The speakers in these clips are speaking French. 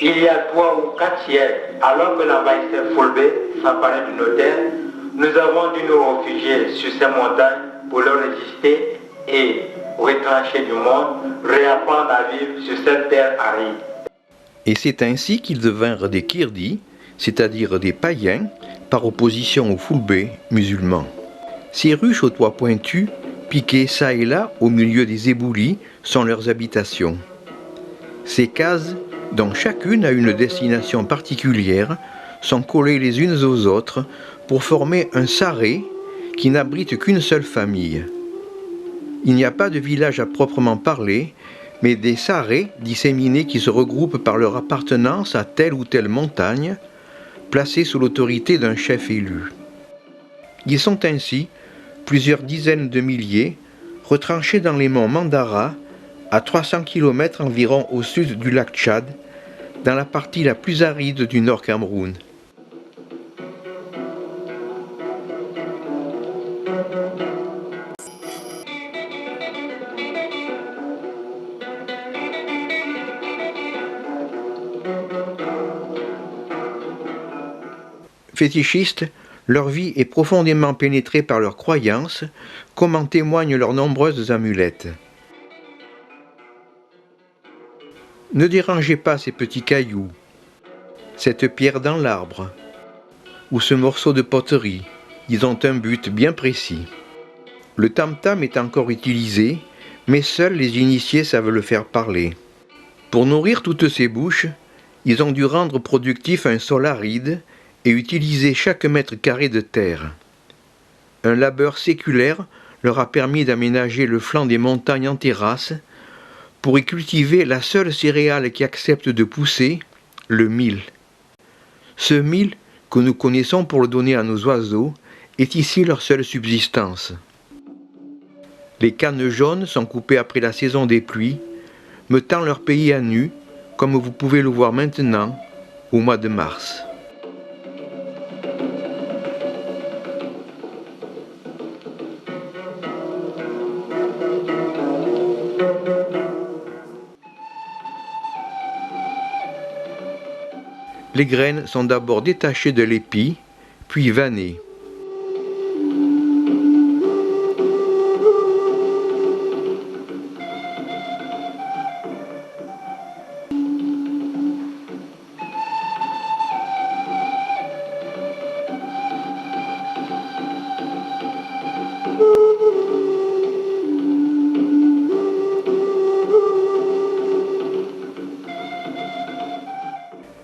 Il y a 3 ou 4 siècles, alors que l'envahisseur Fulbé s'emparait du Notère, nous avons dû nous réfugier sur ces montagnes pour leur résister et, retranchés du monde, réapprendre à vivre sur cette terre aride. Et c'est ainsi qu'ils devinrent des Kirdis, c'est-à-dire des païens, par opposition aux Fulbés musulmans. Ces ruches aux toits pointus, piquées çà et là au milieu des éboulis, sont leurs habitations. Ces cases, dont chacune a une destination particulière, sont collées les unes aux autres pour former un sarré qui n'abrite qu'une seule famille. Il n'y a pas de village à proprement parler, mais des sarrés disséminés qui se regroupent par leur appartenance à telle ou telle montagne, placés sous l'autorité d'un chef élu. Ils sont ainsi plusieurs dizaines de milliers, retranchés dans les monts Mandara, à 300 km environ au sud du lac Tchad, dans la partie la plus aride du Nord Cameroun. Fétichistes, leur vie est profondément pénétrée par leurs croyances, comme en témoignent leurs nombreuses amulettes. Ne dérangez pas ces petits cailloux, cette pierre dans l'arbre, ou ce morceau de poterie, ils ont un but bien précis. Le tam-tam est encore utilisé, mais seuls les initiés savent le faire parler. Pour nourrir toutes ces bouches, ils ont dû rendre productif un sol aride et utiliser chaque mètre carré de terre. Un labeur séculaire leur a permis d'aménager le flanc des montagnes en terrasse pour y cultiver la seule céréale qui accepte de pousser, le mil. Ce mil, que nous connaissons pour le donner à nos oiseaux, est ici leur seule subsistance. Les cannes jaunes sont coupées après la saison des pluies, mettant leur pays à nu, comme vous pouvez le voir maintenant, au mois de mars. Les graines sont d'abord détachées de l'épi, puis vannées.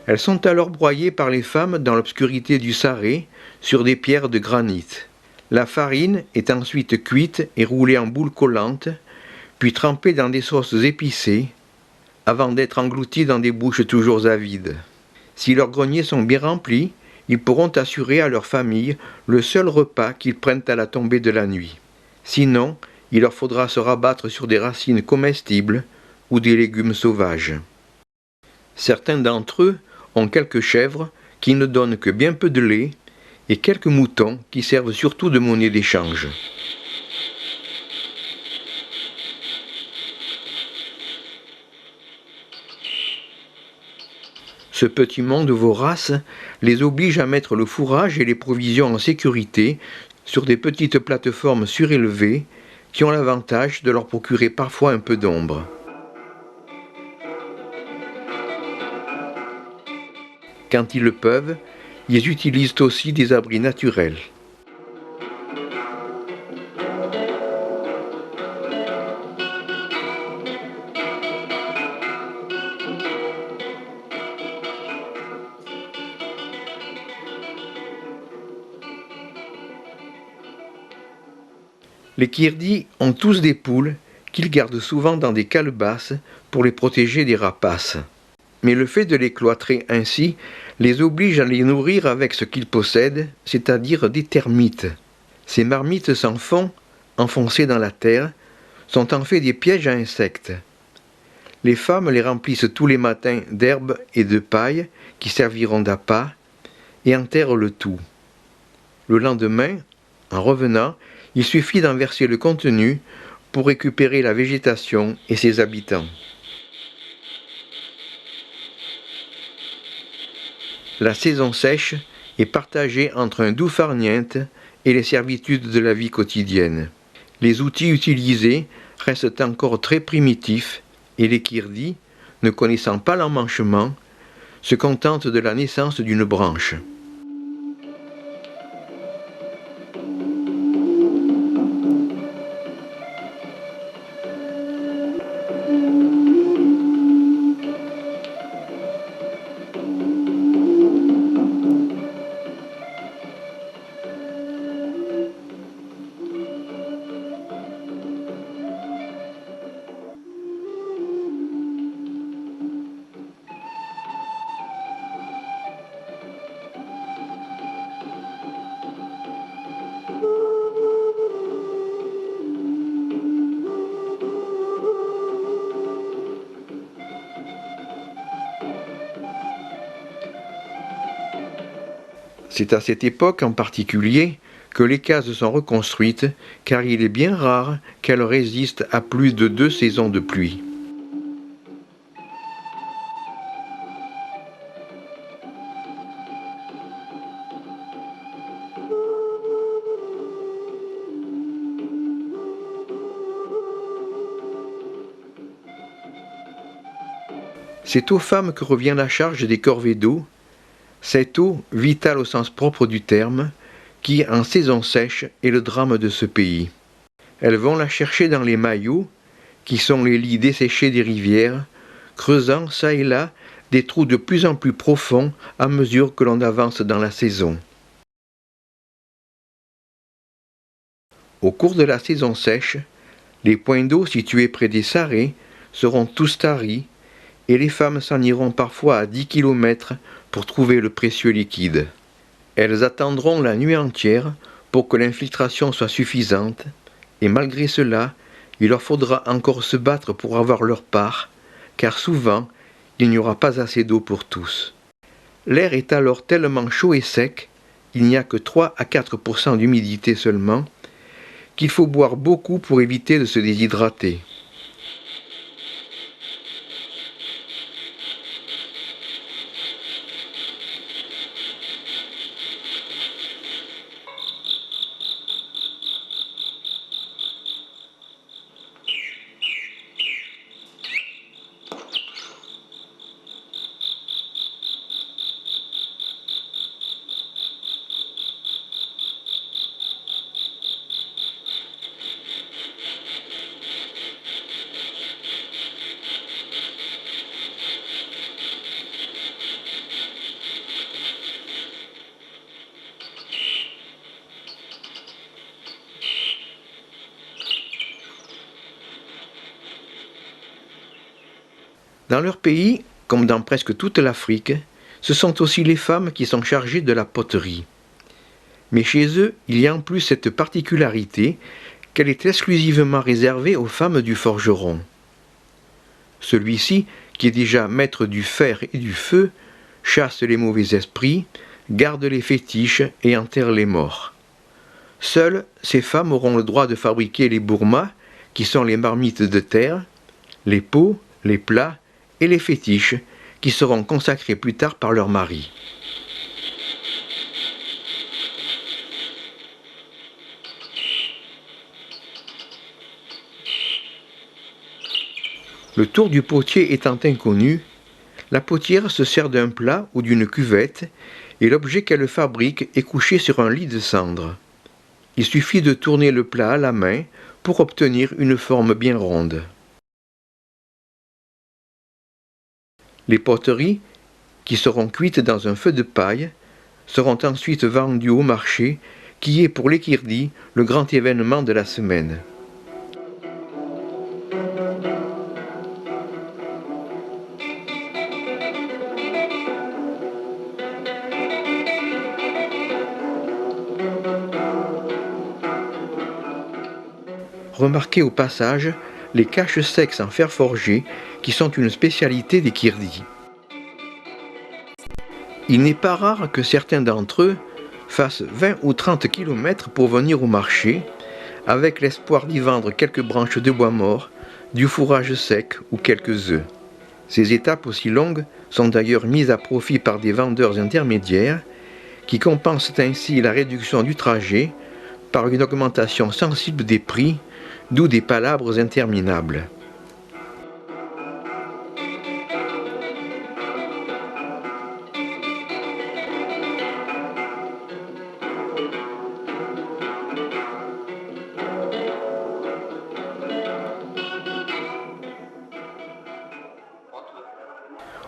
Elles sont alors broyées par les femmes dans l'obscurité du sarré sur des pierres de granit. La farine est ensuite cuite et roulée en boules collantes, puis trempée dans des sauces épicées, avant d'être engloutie dans des bouches toujours avides. Si leurs greniers sont bien remplis, ils pourront assurer à leur famille le seul repas qu'ils prennent à la tombée de la nuit. Sinon, il leur faudra se rabattre sur des racines comestibles ou des légumes sauvages. Certains d'entre eux ont quelques chèvres qui ne donnent que bien peu de lait et quelques moutons qui servent surtout de monnaie d'échange. Ce petit monde vorace les oblige à mettre le fourrage et les provisions en sécurité sur des petites plateformes surélevées qui ont l'avantage de leur procurer parfois un peu d'ombre. Quand ils le peuvent, ils utilisent aussi des abris naturels. Les Kirdis ont tous des poules qu'ils gardent souvent dans des calebasses pour les protéger des rapaces. Mais le fait de les cloîtrer ainsi les oblige à les nourrir avec ce qu'ils possèdent, c'est-à-dire des termites. Ces marmites sans fond, enfoncées dans la terre, sont en fait des pièges à insectes. Les femmes les remplissent tous les matins d'herbes et de paille qui serviront d'appât et enterrent le tout. Le lendemain, en revenant, il suffit d'en verser le contenu pour récupérer la végétation et ses habitants. la saison sèche est partagée entre un doux farniente et les servitudes de la vie quotidienne. Les outils utilisés restent encore très primitifs et les Kirdis, ne connaissant pas l'emmanchement, se contentent de la naissance d'une branche. C'est à cette époque en particulier que les cases sont reconstruites, car il est bien rare qu'elles résistent à plus de 2 saisons de pluie. C'est aux femmes que revient la charge des corvées d'eau, cette eau, vitale au sens propre du terme, qui, en saison sèche, est le drame de ce pays. Elles vont la chercher dans les maillots, qui sont les lits desséchés des rivières, creusant çà et là des trous de plus en plus profonds à mesure que l'on avance dans la saison. Au cours de la saison sèche, les points d'eau situés près des sarrés seront tous taris, et les femmes s'en iront parfois à 10 km pour trouver le précieux liquide. Elles attendront la nuit entière pour que l'infiltration soit suffisante, et malgré cela, il leur faudra encore se battre pour avoir leur part, car souvent, il n'y aura pas assez d'eau pour tous. L'air est alors tellement chaud et sec, il n'y a que 3 à 4% d'humidité seulement, qu'il faut boire beaucoup pour éviter de se déshydrater. Dans leur pays, comme dans presque toute l'Afrique, ce sont aussi les femmes qui sont chargées de la poterie. Mais chez eux, il y a en plus cette particularité qu'elle est exclusivement réservée aux femmes du forgeron. Celui-ci, qui est déjà maître du fer et du feu, chasse les mauvais esprits, garde les fétiches et enterre les morts. Seules, ces femmes auront le droit de fabriquer les bourmas, qui sont les marmites de terre, les pots, les plats et les fétiches, qui seront consacrés plus tard par leur mari. Le tour du potier étant inconnu, la potière se sert d'un plat ou d'une cuvette et l'objet qu'elle fabrique est couché sur un lit de cendre. Il suffit de tourner le plat à la main pour obtenir une forme bien ronde. Les poteries, qui seront cuites dans un feu de paille, seront ensuite vendues au marché, qui est pour les Kirdis le grand événement de la semaine. Remarquez au passage les caches secs en fer forgé qui sont une spécialité des Kirdis. Il n'est pas rare que certains d'entre eux fassent 20 ou 30 km pour venir au marché, avec l'espoir d'y vendre quelques branches de bois mort, du fourrage sec ou quelques œufs. Ces étapes aussi longues sont d'ailleurs mises à profit par des vendeurs intermédiaires qui compensent ainsi la réduction du trajet par une augmentation sensible des prix, d'où des palabres interminables.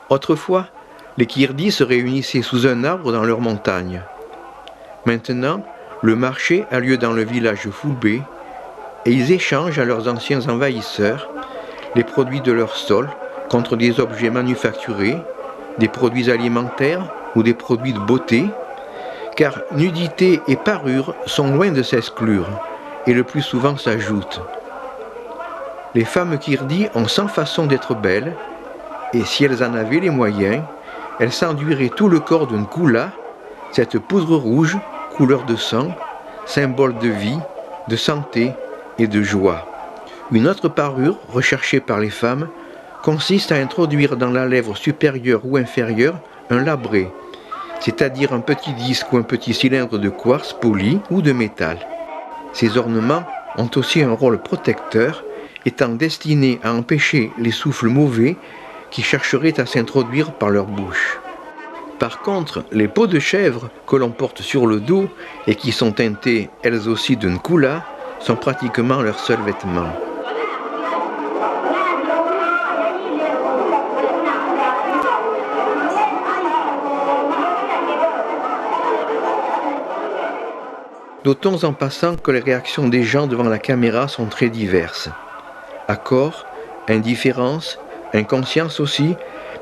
Autrefois, les Kirdis se réunissaient sous un arbre dans leur montagne. Maintenant, le marché a lieu dans le village Foulbé et ils échangent à leurs anciens envahisseurs les produits de leur sol contre des objets manufacturés, des produits alimentaires ou des produits de beauté, car nudité et parure sont loin de s'exclure et le plus souvent s'ajoutent. Les femmes Kirdis ont 100 façons d'être belles, et si elles en avaient les moyens, elles s'enduiraient tout le corps d'une koula, cette poudre rouge, couleur de sang, symbole de vie, de santé et de joie. Une autre parure, recherchée par les femmes, consiste à introduire dans la lèvre supérieure ou inférieure un labré, c'est-à-dire un petit disque ou un petit cylindre de quartz poli ou de métal. Ces ornements ont aussi un rôle protecteur, étant destinés à empêcher les souffles mauvais qui chercheraient à s'introduire par leur bouche. Par contre, les peaux de chèvre que l'on porte sur le dos et qui sont teintées elles aussi d'une koula sont pratiquement leurs seuls vêtements. Notons en passant que les réactions des gens devant la caméra sont très diverses. Accord, indifférence, inconscience aussi,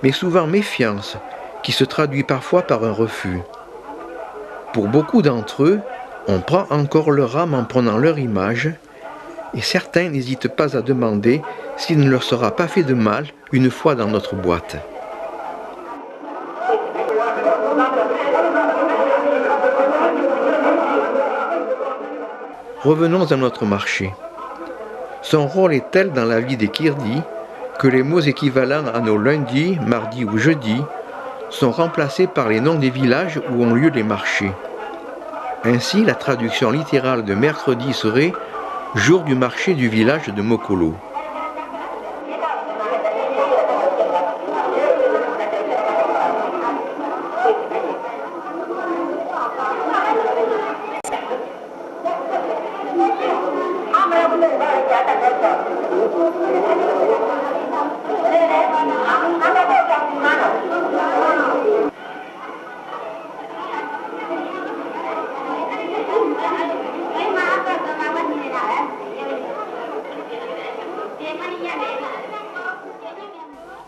mais souvent méfiance, qui se traduit parfois par un refus. Pour beaucoup d'entre eux, on prend encore leur âme en prenant leur image, et certains n'hésitent pas à demander s'il ne leur sera pas fait de mal une fois dans notre boîte. Revenons à notre marché. Son rôle est tel dans la vie des Kirdis que les mots équivalents à nos lundis, mardis ou jeudis sont remplacés par les noms des villages où ont lieu les marchés. Ainsi, la traduction littérale de mercredi serait « jour du marché du village de Mokolo ».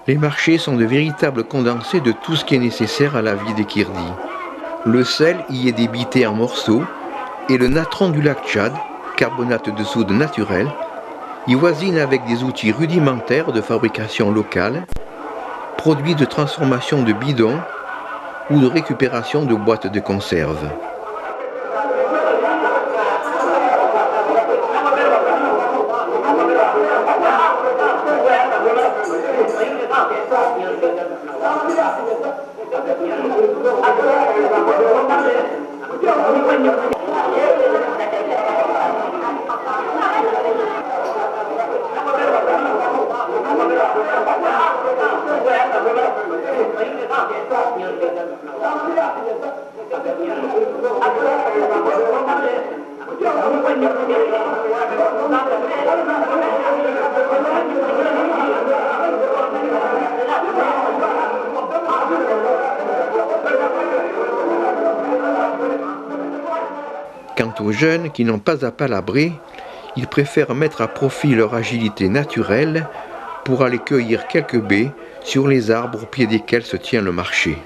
Les marchés sont de véritables condensés de tout ce qui est nécessaire à la vie des Kirdis. Le sel y est débité en morceaux et le natron du lac Tchad, carbonate de soude naturel, y voisine avec des outils rudimentaires de fabrication locale, produits de transformation de bidons ou de récupération de boîtes de conserve. Quant aux jeunes qui n'ont pas à palabrer, ils préfèrent mettre à profit leur agilité naturelle pour aller cueillir quelques baies sur les arbres au pied desquels se tient le marché.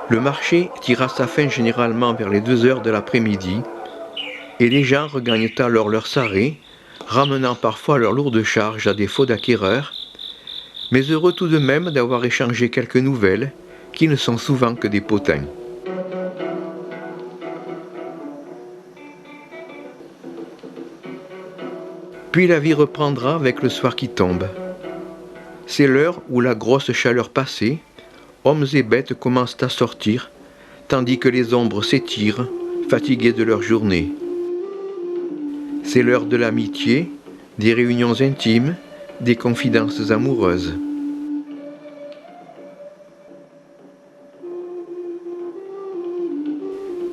Le marché tire à sa fin généralement vers les 2 heures de l'après-midi et les gens regagnent alors leur sarré, ramenant parfois leur lourde charge à défaut d'acquéreurs, mais heureux tout de même d'avoir échangé quelques nouvelles qui ne sont souvent que des potins. Puis la vie reprendra avec le soir qui tombe. C'est l'heure où la grosse chaleur passée, hommes et bêtes commencent à sortir, tandis que les ombres s'étirent, fatiguées de leur journée. C'est l'heure de l'amitié, des réunions intimes, des confidences amoureuses.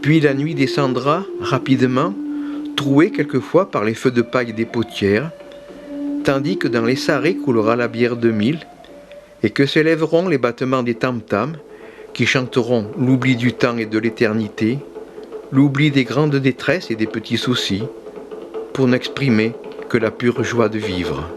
Puis la nuit descendra rapidement, trouée quelquefois par les feux de paille des potières, tandis que dans les sarrés coulera la bière de mille, et que s'élèveront les battements des tam-tams, qui chanteront l'oubli du temps et de l'éternité, l'oubli des grandes détresses et des petits soucis, pour n'exprimer que la pure joie de vivre.